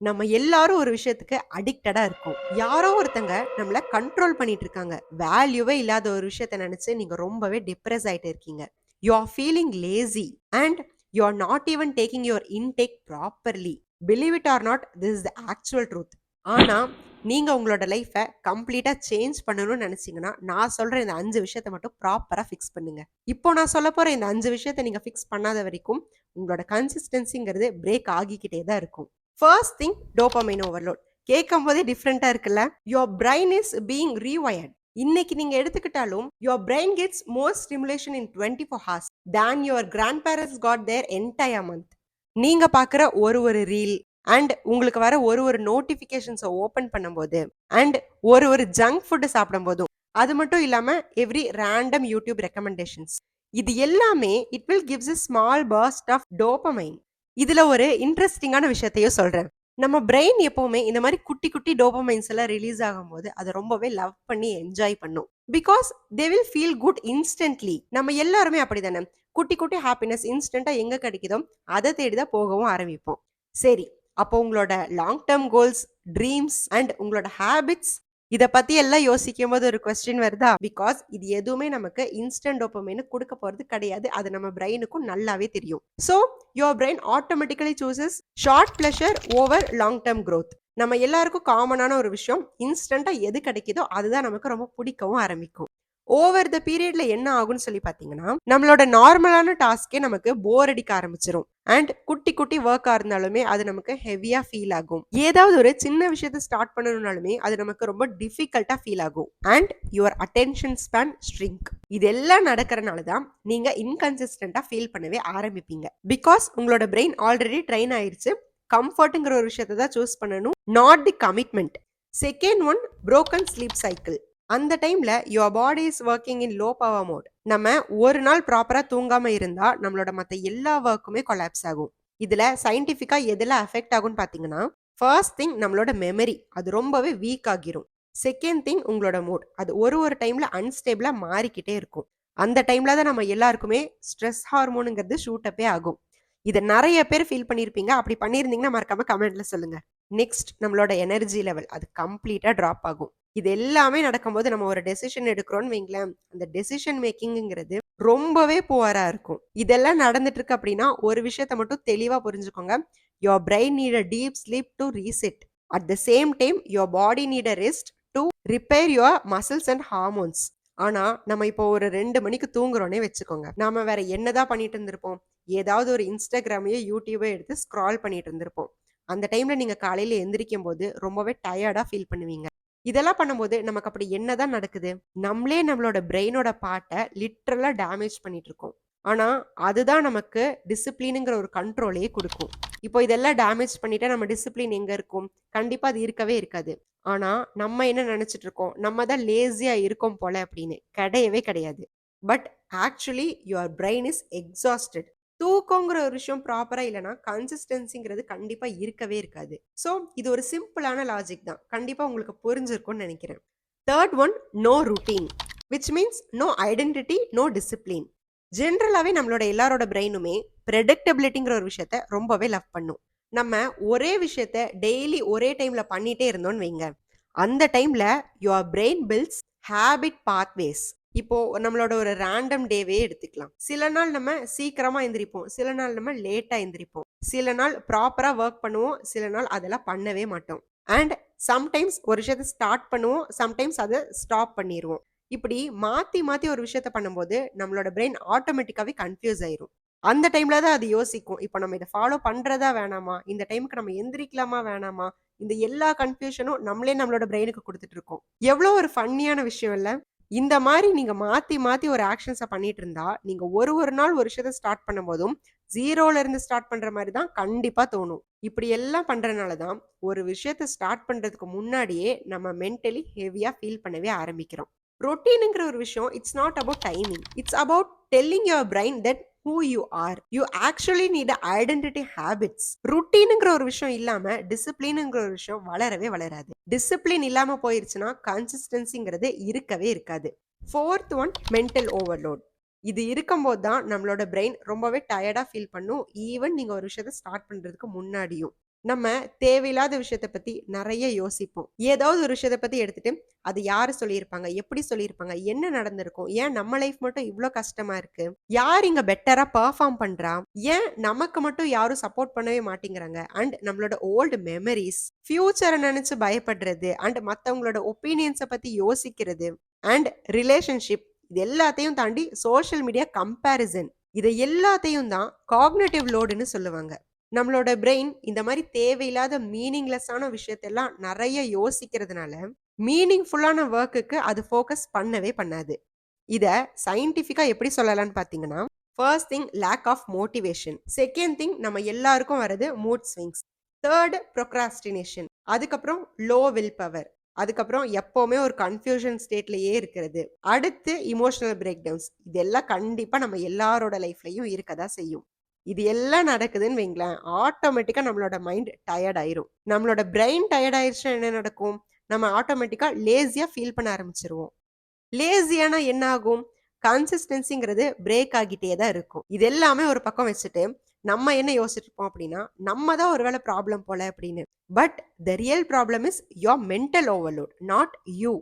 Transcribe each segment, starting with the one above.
நம்ம எல்லாரும் ஒரு விஷயத்துக்கு அடிக்டடா இருக்கோம். யாரோ ஒருத்தங்க நம்மள கண்ட்ரோல் பண்ணிட்டு இருக்காங்க. வேல்யூவே இல்லாத ஒரு விஷயத்த நெனச்சு நீங்க ரொம்பவே டிப்ரஸ் ஆயிட்டு இருக்கீங்க. You are feeling lazy and you are not even taking your intake properly. Believe it or not, this is the actual truth. ஆனா, நீங்க உங்களோட லைஃப கம்ப்ளீட்டா சேஞ்ச் பண்ணணும்னு நெனச்சீங்கன்னா, நான் சொல்ற இந்த 5 விஷயத்த மட்டும் ப்ராப்பரா ஃபிக்ஸ் பண்ணுங்க. இப்போ நான் சொல்லப்போற இந்த 5 விஷயத்த நீங்க ஃபிக்ஸ் பண்ணாத வரைக்கும், உங்களோட கன்சிஸ்டன்சிங்கிறது பிரேக் ஆகிக்கிட்டே தான் இருக்கும். First thing dopamine overload. கேட்கும்போதே டிஃப்ரெண்ட்டா இருக்குல்ல? Your brain is being rewired. இன்னைக்கு நீங்க எடுத்துக்கிட்டாலும், your brain gets more stimulation in 24 hours than your grandparents got their entire month. நீங்க பார்க்குற ஒரு ரீல் அண்ட் உங்களுக்கு வர ஒரு நோட்டிஃபிகேஷன்ஸ ஓப்பன் பண்ணும்போது அண்ட் ஒரு ஜங்க் ஃபுட் சாப்பிடும்போதும், அது மட்டும் இல்லாம எவ்ரி ரேண்டம் யூடியூப் ரெக்கமெண்டேஷன்ஸ். இது எல்லாமே it will gives a small burst of dopamine. இதுல ஒரு இன்ட்ரஸ்டிங்கான விஷயத்தையும் சொல்றேன். நம்ம பிரெயின் எப்பவுமே இந்த மாரி குட்டி, குட்டி டோபமைன்ஸ் எல்லாம் ரிலீஸ் ஆகும்போது, அத ரொம்பவே லவ் பண்ணி என்ஜாய் பண்ணும். Because they will feel good instantly. நம்ம எல்லாருமே அப்படிதானே. குட்டி, குட்டி ஹாப்பினஸ் இன்ஸ்டன்ட்டா எங்க கிடைக்குதோ, அத தேடி தான் போகவும் ஆரம்பிப்போம். சரி, அப்போ உங்களோட long term goals, dreams and உங்களோட ஹேபிட்ஸ் இத பத்தி எல்லாம் யோசிக்கும்போது ஒரு கொஸ்டின் வருதா? பிகாஸ் இது எதுவுமே நமக்கு இன்ஸ்டன்ட் டோபமைன் குடுக்க போறது கிடையாது. அது நம்ம பிரெயினுக்கும் நல்லாவே தெரியும். So, your brain automatically சூசஸ் short pleasure over long term growth. நம்ம எல்லாருக்கும் காமனான ஒரு விஷயம், இன்ஸ்டன்ட்டா எது கிடைக்குதோ அதுதான் நமக்கு ரொம்ப பிடிக்கவும் ஆரம்பிக்கும். ஓவர் த பீரியட்ல என்ன ஆகும்னு சொல்லி பார்த்தீங்கன்னா, நம்மளோட நார்மலான டாஸ்க்கே நமக்கு போர் அடிக்க ஆரம்பிச்சுரும். அண்ட் குட்டி குட்டி ஒர்க்கா இருந்தாலுமே அது நமக்கு ஹெவியா ஃபீல் ஆகும். ஏதாவது ஒரு சின்ன விஷயத்த ஸ்டார்ட் பண்ணணும்னாலுமே அது நமக்கு ரொம்ப டிஃபிகல்ட்டா ஃபீல் ஆகும். And your attention span shrink. இதெல்லாம் நடக்கறனால தான் நீங்க இன்கன்சிஸ்டன்ட்டா ஃபீல் பண்ணவே ஆரம்பிப்பீங்க. பிகாஸ் உங்களோட பிரெயின் ஆல்ரெடி ட்ரெயின் ஆயிருச்சு. கம்ஃபர்ட்ங்கிற ஒரு விஷயத்த தான் சூஸ் பண்ணணும், not the commitment. Second one, broken sleep cycle. அந்த டைம்ல your body is working in low power mode. நம்ம ஒரு நாள் ப்ராப்பரா தூங்காம இருந்தா நம்மளோட மத்த எல்லா ஒர்க்குமே கொலாப்ஸ் ஆகும். இதுல சயின்டிபிக்கா எதுல அஃபெக்ட் ஆகும்னு பாத்தீங்கன்னா, ஃபர்ஸ்ட் திங் நம்மளோட மெமரி அது ரொம்பவே வீக் ஆகிரும். செகண்ட் திங் உங்களோட மூட் அது ஒரு டைம்ல அன்ஸ்டேபிளா மாறிக்கிட்டே இருக்கும். அந்த டைம்ல தான் நம்ம எல்லாருக்குமே ஸ்ட்ரெஸ் ஹார்மோனுங்கிறது ஷூட் அப்பே ஆகும். இதை நிறைய பேர் ஃபீல் பண்ணியிருப்பீங்க. அப்படி பண்ணியிருந்தீங்கன்னா மறக்காம கமெண்ட்ல சொல்லுங்க. நெக்ஸ்ட் நம்மளோட எனர்ஜி லெவல் அது கம்ப்ளீட்டா டிராப் ஆகும். இது எல்லாமே நடக்கும்போது நம்ம ஒரு டெசிஷன் எடுக்கிறோம்னு வைங்களேன், அந்த டெசிஷன் மேக்கிங்கிறது ரொம்பவே புவரா இருக்கும். இதெல்லாம் நடந்துட்டு இருக்கு அப்படின்னா ஒரு விஷயத்த மட்டும் தெளிவா புரிஞ்சுக்கோங்க. Your brain need a deep sleep to reset. At the same time your body need a rest to repair your muscles and hormones. ஆனா நம்ம இப்போ ஒரு 2 மணிக்கு தூங்குறோன்னே வச்சுக்கோங்க. நாம வேற என்னதான் பண்ணிட்டு இருந்திருப்போம்? ஏதாவது ஒரு இன்ஸ்டாகிராமையோ யூடியூபோ எடுத்து ஸ்க்ரால் பண்ணிட்டு இருந்திருப்போம். அந்த டைம்ல நீங்க காலையில எந்திரிக்கும் போது ரொம்பவே டயர்டா ஃபீல் பண்ணுவீங்க. இதெல்லாம் பண்ணும்போது நமக்கு அப்படி என்னதான் நடக்குது? நம்மளே நம்மளோட பிரெயினோட பார்ட்ட லிட்டரலா டேமேஜ் பண்ணிட்டு இருக்கோம். ஆனா, அதுதான் நமக்கு டிசிப்ளின்ங்கிற ஒரு கண்ட்ரோலையே குடுக்கும். இப்போ இதெல்லாம் டேமேஜ் பண்ணிட்டா நம்ம டிசிப்ளின் எங்க இருக்கும்? கண்டிப்பா அது இருக்கவே இருக்காது. ஆனா, நம்ம என்ன நெனச்சுட்டு இருக்கோம்? நம்ம தான் லேசியா இருக்கோம் போல அப்படின்னு. கிடையவே கிடையாது. But actually your brain is exhausted. தூக்கங்கிற ஒரு விஷயம் ப்ராப்பரா இல்லன்னா, கன்சிஸ்டன்சிங்கிறது கண்டிப்பா இருக்கவே இருக்காது. ஸோ, இது ஒரு சிம்பிளான லாஜிக் தான். கண்டிப்பா உங்களுக்கு புரிஞ்சிருக்கும்னு நெனைக்கிறேன். Third one, no routine. Which means no identity, no discipline. ஜென்ரலாவே நம்மளோட எல்லாரோட பிரெயினுமே பிரெடிக்டபிலிட்டிங்கிற ஒரு விஷயத்த ரொம்பவே லவ் பண்ணும். நம்ம ஒரே விஷயத்த டெய்லி ஒரே டைம்ல பண்ணிட்டே இருந்தோம்னு வைங்க, அந்த டைம்ல your brain builds habit pathways. இப்போ நம்மளோட ஒரு ரேண்டம் டேவே எடுத்துக்கலாம். சில நாள் நம்ம சீக்கிரமா எந்திரிப்போம், சில நாள் நம்ம லேட்டா எந்திரிப்போம், சில நாள் ப்ராப்பரா ஒர்க் பண்ணுவோம், சில நாள் அதெல்லாம் பண்ணவே மாட்டோம். அண்ட் சம்டைம்ஸ் ஒரு விஷயத்த ஸ்டார்ட் பண்ணுவோம், சம்டைம்ஸ் அதை ஸ்டாப் பண்ணிடுவோம். இப்படி மாத்தி மாத்தி ஒரு விஷயத்த பண்ணும்போது நம்மளோட பிரெயின் ஆட்டோமேட்டிக்காவே கன்ஃபியூஸ் ஆயிரும். அந்த டைம்ல தான் அது யோசிக்கும். இப்போ நம்ம இதை ஃபாலோ பண்றதா வேணாமா, இந்த டைமுக்கு நம்ம எந்திரிக்கலாமா வேணாமா, இந்த எல்லா கன்ஃபியூஷனும் நம்மளே நம்மளோட பிரெயினுக்கு கொடுத்துட்டு இருக்கோம். எவ்வளோ ஒரு ஃபன்னியான விஷயம் இல்ல? இந்த மாதிரி நீங்க மாத்தி மாத்தி ஒரு ஆக்ஷன்ஸ பண்ணிட்டு இருந்தா, நீங்க ஒரு நாள் ஒரு விஷயத்த ஸ்டார்ட் பண்ணும்போதும், 0ல இருந்து ஸ்டார்ட் பண்ற மாரி தான் கண்டிப்பா தோணும். இப்படி எல்லாம் பண்றனால தான், ஒரு விஷயத்த ஸ்டார்ட் பண்றதுக்கு முன்னாடியே நம்ம மென்டலி ஹெவியா ஃபீல் பண்ணவே ஆரம்பிக்கிறோம். ரொட்டீன்ங்கிற ஒரு விஷயம் it's not about timing. It's about telling your brain that who you are. You actually need a identity habits. ருட்டீனுங்கிற ஒரு விஷயம் இல்லாம டிசிப்ளினுங்கிற ஒரு விஷயம் வளரவே வளராது. டிசிப்ளின் இல்லாம போயிருச்சுன்னா கன்சிஸ்டன்சிங்கிறது இருக்கவே இருக்காது. Fourth one, mental overload. இது இருக்கும்போது தான் நம்மளோட பிரெயின் ரொம்பவே டயர்டா ஃபீல் பண்ணும். ஈவன் நீங்க ஒரு விஷயத்த ஸ்டார்ட் பண்றதுக்கு முன்னாடியும். நம்ம தேவையில்லாத விஷயத்த பத்தி நெறைய யோசிப்போம். ஏதாவது ஒரு விஷயத்த பத்தி எடுத்துட்டு, அது யாரு சொல்லியிருப்பாங்க? எப்படி சொல்லியிருப்பாங்க? என்ன நடந்திருக்கும்? ஏன் நம்ம லைஃப் மட்டும் இவ்ளோ கஷ்டமா இருக்கு? யார் இங்க பெட்டரா பெர்ஃபார்ம் பண்றா? ஏன் நமக்கு மட்டும் யாரும் சப்போர்ட் பண்ணவே மாட்டேங்கிறாங்க? அண்ட் நம்மளோட ஓல்டு மெமரீஸ், ஃபியூச்சர நெனச்சு பயப்படுறது, அண்ட் மத்தவங்களோட ஒப்பீனியன்ஸ பத்தி யோசிக்கிறது, அண்ட் ரிலேஷன்ஷிப் இது எல்லாத்தையும் தாண்டி சோஷியல் மீடியா கம்பேரிசன். இத எல்லாத்தையும் தான் காக்னிட்டிவ் லோடுன்னு சொல்லுவாங்க. நம்மளோட பிரெயின் இந்த மாரி தேவையில்லாத மீனிங்லெஸ்ஸான விஷயத்தெல்லாம் நெறைய யோசிக்கிறதுனால, மீனிங்ஃபுல்லான வொர்க்குக்கு அது ஃபோக்கஸ் பண்ணவே பண்ணாது. இத சயின்டிஃபிக்கா எப்படி சொல்லலாம்னு பார்த்தீங்கன்னா, first thing lack of motivation. Second thing நம்ம எல்லாருக்கும் வரது மூட் ஸ்விங்ஸ். Third procrastination. அதுக்கப்புறம் லோ வில் பவர். அதுக்கப்புறம் எப்பவுமே ஒரு கன்ஃப்யூஷன் ஸ்டேட்லயே இருக்கிறது. அடுத்து இமோஷனல் பிரேக் டவுன்ஸ். இதெல்லாம் கண்டிப்பா நம்ம எல்லாரோட லைஃப்லயும் இருக்க தான் செய்யும். இது எல்லாம் நடக்குதுன்னு வைங்களேன், ஆட்டோமேட்டிக்கா நம்மளோட மைண்ட் டயர்ட் ஆயிரும். நம்மளோட பிரெயின் டயர்ட் ஆயிருச்சுனா என்ன நடக்கும்? நம்ம ஆட்டோமேட்டிக்கா லேசியா ஃபீல் பண்ண ஆரம்பிச்சுருவோம். லேசியானா என்ன ஆகும்? கன்சிஸ்டன்சிங்கிறது பிரேக் ஆகிட்டே தான் இருக்கும். இது எல்லாமே ஒரு பக்கம் வச்சுட்டு, நம்ம என்ன யோசிச்சிருப்போம் அப்படின்னா, நம்ம தான் ஒரு வேள ப்ராப்ளம் போல அப்படின்னு. But the real problem is your mental overload, not you.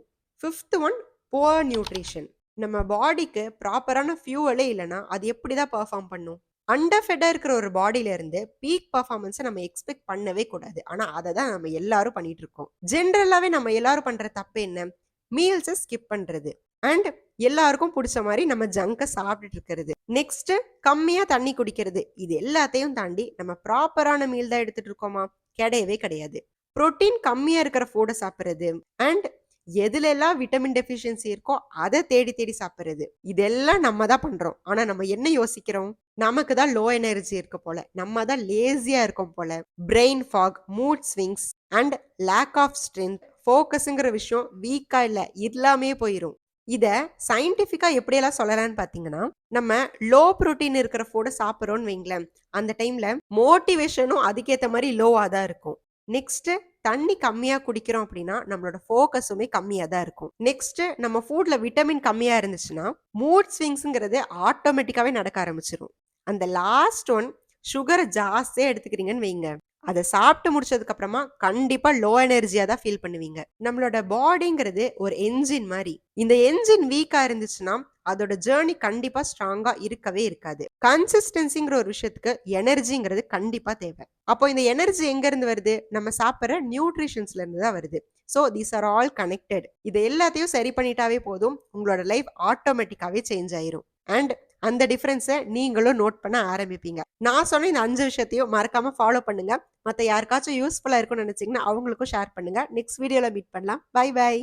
Fifth one poor nutrition. நம்ம பாடிக்கு ப்ராப்பரான ஃபியூவலே இல்லன்னா, அது எப்படி தான் பெர்ஃபார்ம் பண்ணும்? அண்டர் ஃபெட்டா இருக்கிற ஒரு பாடியில இருந்து பீக் பெர்ஃபார்மன்ஸ நம்ம எக்ஸ்பெக்ட் பண்ணவே கூடாது. ஆனா, அத தான் நம்ம எல்லாரும் பண்ணிட்டு இருக்கோம். ஜெனரலாவே நம்ம எல்லாரும் பண்ற தப்பு என்ன? மீல்ஸ ஸ்கிப் பண்றது. அண்ட் எல்லாருக்கும் புடிச்ச மாரி நம்ம ஜங்க சாப்பிட்டுட்டு இருக்கிறது. நெக்ஸ்ட் கம்மியா தண்ணி குடிக்கிறது. இது எல்லாத்தையும் தாண்டி நம்ம ப்ராப்பரான மீல் தான் எடுத்துட்டு இருக்கோமா? கிடையவே கிடையாது. புரோட்டீன் கம்மியா இருக்கிற ஃபுட்ட சாப்பிடுறது. அண்ட் எதுலெல்லாம் விட்டமின் டெஃபிஷியன்சி இருக்கோ அத தேடி தேடி சாப்பிடுறது. இதெல்லாம் நம்ம தான் பண்றோம். ஆனா நம்ம என்ன யோசிக்கிறோம்? நமக்கு தான் லோ எனர்ஜி இருக்கு போல. நம்ம தான் லேசியா இருக்கோம் போல. Brain fog, mood swings and lack of strength, ஃபோக்கஸ்ங்கிற விஷயம் வீக்கா இல்ல. இல்லாமயே போயிரும். இத சயின்டிஃபிக்கா எப்படியெல்லாம் சொல்லலாம்னு பார்த்தீங்கன்னா, நம்ம லோ புரோட்டீன் இருக்கிற ஃபுட்ட சாப்பிடுறோம்னு வைங்களேன், அந்த டைம்ல மோட்டிவேஷனும் அதுக்கேத்த மாரி லோவா தான் இருக்கும். நெக்ஸ்ட் தண்ணி கம்மியா குடிக்கிறோம் அப்படின்னா, நம்மளோட ஃபோக்கஸுமே கம்மியா தான் இருக்கும். நெக்ஸ்ட் நம்ம ஃபுட்ல விட்டமின் கம்மியா இருந்துச்சுன்னா, மூட் ஸ்விங்ஸ்ங்கிறது ஆட்டோமேட்டிக்காவே நடக்க ஆரம்பிச்சுரும். அந்த லாஸ்ட் ஒன் சுகர ஜாஸ்தியா எடுத்துக்கிறீங்கன்னு வைங்க. அத சாப்பிட்டு முடிச்சதுக்கு அப்புறமா கண்டிப்பா லோ எனர்ஜியா தான் ஃபீல் பண்ணுவீங்க. நம்மளோட பாடிங்கிறது ஒரு என்ஜின் மாரி. இந்த என்ஜின் வீக்கா இருந்துச்சுன்னா, அதோட ஜர்னி கண்டிப்பா ஸ்ட்ராங்கா இருக்கவே இருக்காது. கன்சிஸ்டன்சிங்கிற ஒரு விஷயத்துக்கு எனர்ஜிங்கிறது கண்டிப்பா தேவை. அப்போ இந்த எனர்ஜி எங்க இருந்து வருது? நம்ம சாப்பிடுற நியூட்ரிஷன்ஸ்ல இருந்து தான் வருது. So these are all connected. இது எல்லாத்தையும் சரி பண்ணிட்டாவே போதும். உங்களோட லைஃப் ஆட்டோமேட்டிக்காவே சேஞ்ச் ஆயிரும். அண்ட் அந்த டிஃபரன்ஸ நீங்களும் நோட் பண்ண ஆரம்பிப்பீங்க. நான் சொன்ன இந்த 5 விஷயத்தையும் மறக்காம ஃபாலோ பண்ணுங்க. மத்த யாருக்காச்சும் யூஸ்ஃபுல்லா இருக்கும்னு நினைச்சீங்கன்னா, அவங்களுக்கும் ஷேர் பண்ணுங்க. நெக்ஸ்ட் வீடியோல மீட் பண்ணலாம். Bye by.